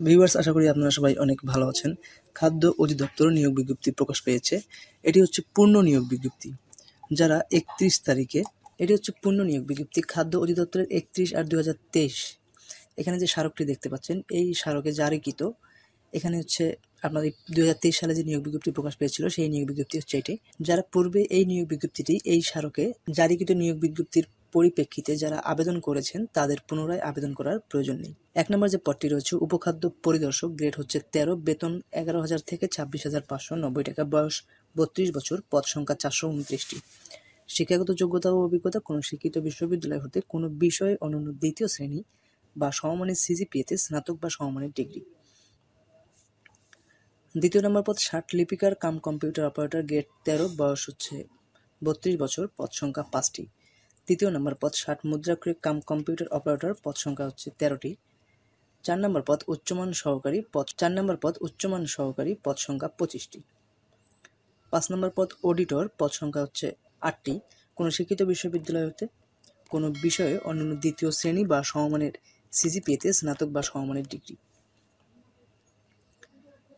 Viewers, আশা করি আপনারা সবাই অনেক ভালো আছেন। খাদ্য অধিদপ্তর নিয়োগ বিজ্ঞপ্তি প্রকাশ পেয়েছে। এটি হচ্ছে পূর্ণ নিয়োগ বিজ্ঞপ্তি। যারা 31 তারিখে এটি হচ্ছে পূর্ণ নিয়োগ বিজ্ঞপ্তি খাদ্য অধিদপ্তরের 31/8/2023। এখানে যে স্মারকটি দেখতে পাচ্ছেন, এই স্মারকে জারিকৃত এখানে হচ্ছে আপনার 2023 সালে যে নিয়োগ বিজ্ঞপ্তি প্রকাশ পেয়েছিল সেই নিয়োগ বিজ্ঞপ্তি হচ্ছে এটি। যারা পূর্বে এই নিয়োগ বিজ্ঞপ্তিটি এই স্মারকে জারিকৃত নিয়োগ বিজ্ঞপ্তির পরিপ্রেক্ষিতে যারা আবেদন করেছেন তাদের পুনরায় আবেদন করার প্রয়োজন নেই। 1 নম্বর যে পদটি রয়েছে উপখাদ্য পরিদর্শক, গ্রেড হচ্ছে 13, বেতন 11,000 থেকে 26,590 টাকা, বয়স 32 বছর, পদ সংখ্যা 429টি। শিক্ষাগত যোগ্যতা ও অভিজ্ঞতা কোনো শিক্ষিত বিশ্ববিদ্যালয় হতে কোনো বিষয়ে অনন্য দ্বিতীয় শ্রেণী বা সমমানের সিজিপিএতে স্নাতক বা সমমানের ডিগ্রি। 2 নম্বর পদ ষাট লিপিকার কাম কম্পিউটার অপারেটর, গ্রেড 13, বয়স হচ্ছে 32 বছর, পদ সংখ্যা 5টি। 3 নম্বর পদ ষাট মুদ্রাক্ষরিক কাম কম্পিউটার অপারেটর, পদ সংখ্যা হচ্ছে 13টি। 4 নম্বর পদ উচ্চমান সহকারী পদ 4 নম্বর পদ উচ্চমান সহকারী, পদ সংখ্যা 25টি। 5 নম্বর পদ অডিটর, পদ সংখ্যা হচ্ছে 8টি। কোনো শিক্ষিত বিশ্ববিদ্যালয় হতে কোনো বিষয়ে অন্যান্য দ্বিতীয় শ্রেণী বা সমমানের সিজিপিএতে স্নাতক বা সমমানের ডিগ্রি।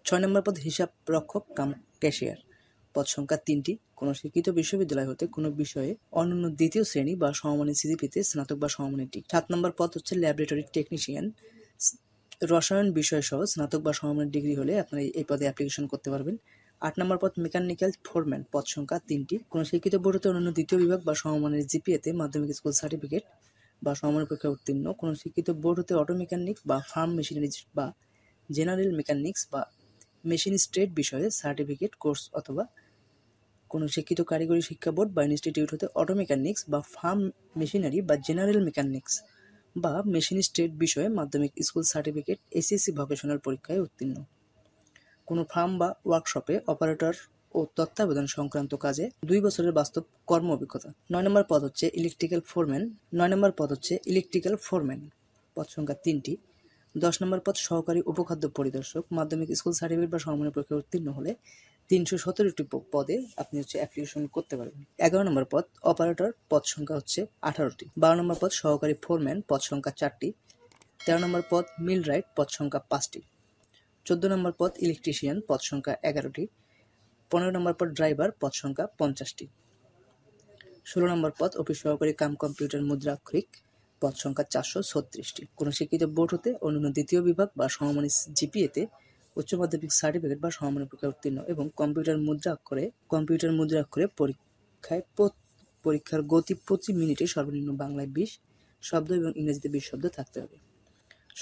6 নম্বর পদ হিসাব রক্ষক কাম ক্যাশিয়ার, পদ সংখ্যা 3টি। কোনো শিক্ষিত বিশ্ববিদ্যালয় হতে কোনো বিষয়ে অন্যান্য দ্বিতীয় শ্রেণী বা সমমানের সিজিপিএতে স্নাতক বা সমমানের ডিগ্রি। 7 নম্বর পদ হচ্ছে ল্যাবরেটরি টেকনিশিয়ান, রসায়ন বিষয় সহ স্নাতক বা সমমানের ডিগ্রি হলে আপনারা এই পদে অ্যাপ্লিকেশন করতে পারবেন। 8 নম্বর পদ মেকানিক্যাল ফোরম্যান, পদ সংখ্যা 3টি। কোনো শিক্ষিত বোর্ড হতে অন্যান্য দ্বিতীয় বিভাগ বা সমমানের জিপিএতে মাধ্যমিক স্কুল সার্টিফিকেট বা সমমানের পরীক্ষায় উত্তীর্ণ। কোনো শিক্ষিত বোর্ড হতে অটো মেকানিক বা ফার্ম মেশিনারিজ বা জেনারেল মেকানিক্স বা মেশিনিস্ট্রেট বিষয়ে সার্টিফিকেট কোর্স অথবা কোনো শিক্ষিত কারিগরি শিক্ষা বোর্ড বা ইনস্টিটিউট হতে অটো মেকানিক্স বা ফার্ম মেশিনারি বা জেনারেল মেকানিক্স বা মেশিনিস্ট্রেট বিষয়ে মাধ্যমিক স্কুল সার্টিফিকেট এসএসসি ভোকেশনাল পরীক্ষায় উত্তীর্ণ। কোনো ফার্ম বা ওয়ার্কশপে অপারেটর ও তত্ত্বাবধান সংক্রান্ত কাজে 2 বছরের বাস্তব কর্ম অভিজ্ঞতা। 9 নম্বর পদ হচ্ছে ইলেকট্রিক্যাল ফোরম্যান। 9 নম্বর পদ হচ্ছে ইলেকট্রিক্যাল ফোরম্যান, পদ সংখ্যা 3টি। 10 নম্বর পদ সহকারী উপখাদ্য পরিদর্শক, মাধ্যমিক স্কুল সার্টিফিকেট বা সমমানের পরীক্ষায় উত্তীর্ণ হলে 317টি পদে আপনি হচ্ছে অ্যাপ্লিকেশন করতে পারবেন। 11 নম্বর পদ অপারেটর, পদ সংখ্যা হচ্ছে 18টি। 12 নম্বর পদ সহকারী ফোরম্যান, পদ সংখ্যা 4টি। 13 নম্বর পদ মিলরাইট, পদ সংখ্যা 5টি। 14 নম্বর পদ ইলেকট্রিশিয়ান, পদ সংখ্যা 11টি। 15 নম্বর পদ ড্রাইভার, পদ সংখ্যা 50টি। 16 নম্বর পদ অফিস সহকারী কাম কম্পিউটার মুদ্রাক্ষরিক, পদ সংখ্যা 436টি। কোনো শিক্ষিত বোর্ড হতে অন্যান্য দ্বিতীয় বিভাগ বা সমমানের জিপিএতে উচ্চ মাধ্যমিক সার্টিফিকেট বা সমমানের পরীক্ষায় উত্তীর্ণ এবং কম্পিউটার মুদ্রাক্ষরে পরীক্ষার গতি 25 মিনিটে সর্বনিম্ন বাংলায় 20 শব্দ এবং ইংরেজিতে 20 শব্দ থাকতে হবে।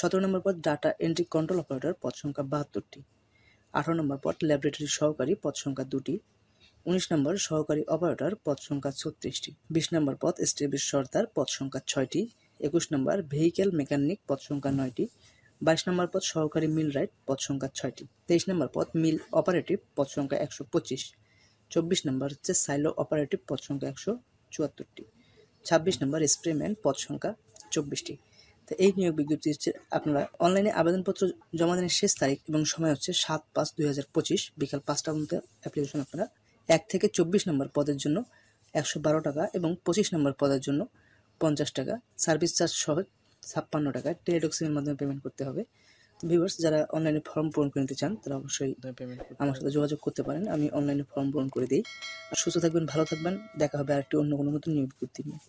17 নম্বর পদ ডাটা এন্ট্রি কন্ট্রোল অপারেটর, পদ সংখ্যা 72টি। 18 নম্বর পদ ল্যাবরেটরি সহকারী, পদ সংখ্যা 2টি। 19 নম্বর সহকারী অপারেটর, পদ সংখ্যা 36টি। 20 নম্বর পদ স্টেবিশ সর্দার, পদ সংখ্যা 6টি। 21 নম্বর ভেহিক্যাল মেকানিক, পদ সংখ্যা 9টি। 22 নম্বর পদ সহকারী মিলরাইট, পদ সংখ্যা 6টি। 23 নম্বর পদ মিল অপারেটিভ, পদ সংখ্যা 125। 24 নম্বর হচ্ছে সাইলো অপারেটিভ, পদ সংখ্যা 174টি। 26 নম্বর স্প্রেম্যান, পদ সংখ্যা 24টি। তো এই নিয়োগ বিজ্ঞপ্তি হচ্ছে আপনারা অনলাইনে আবেদনপত্র জমা দেওয়ার শেষ তারিখ এবং সময় হচ্ছে 7/5/2025 বিকাল 5টার মধ্যে অ্যাপ্লিকেশন আপনারা 1 থেকে 24 নম্বর পদের জন্য 112 টাকা এবং 25 নম্বর পদের জন্য 50 টাকা, সার্ভিস চার্জ সহ 56 টাকা টেলিটক্সের মাধ্যমে পেমেন্ট করতে হবে। তো ভিউয়ার্স, যারা অনলাইনে ফর্ম পূরণ করে নিতে চান তারা অবশ্যই আমার সাথে যোগাযোগ করতে পারেন। আমি অনলাইনে ফর্ম পূরণ করে দিই। আর সুস্থ থাকবেন, ভালো থাকবেন। দেখা হবে আরেকটি অন্য কোনো নতুন নিয়োগ বিজ্ঞপ্তি নিয়ে।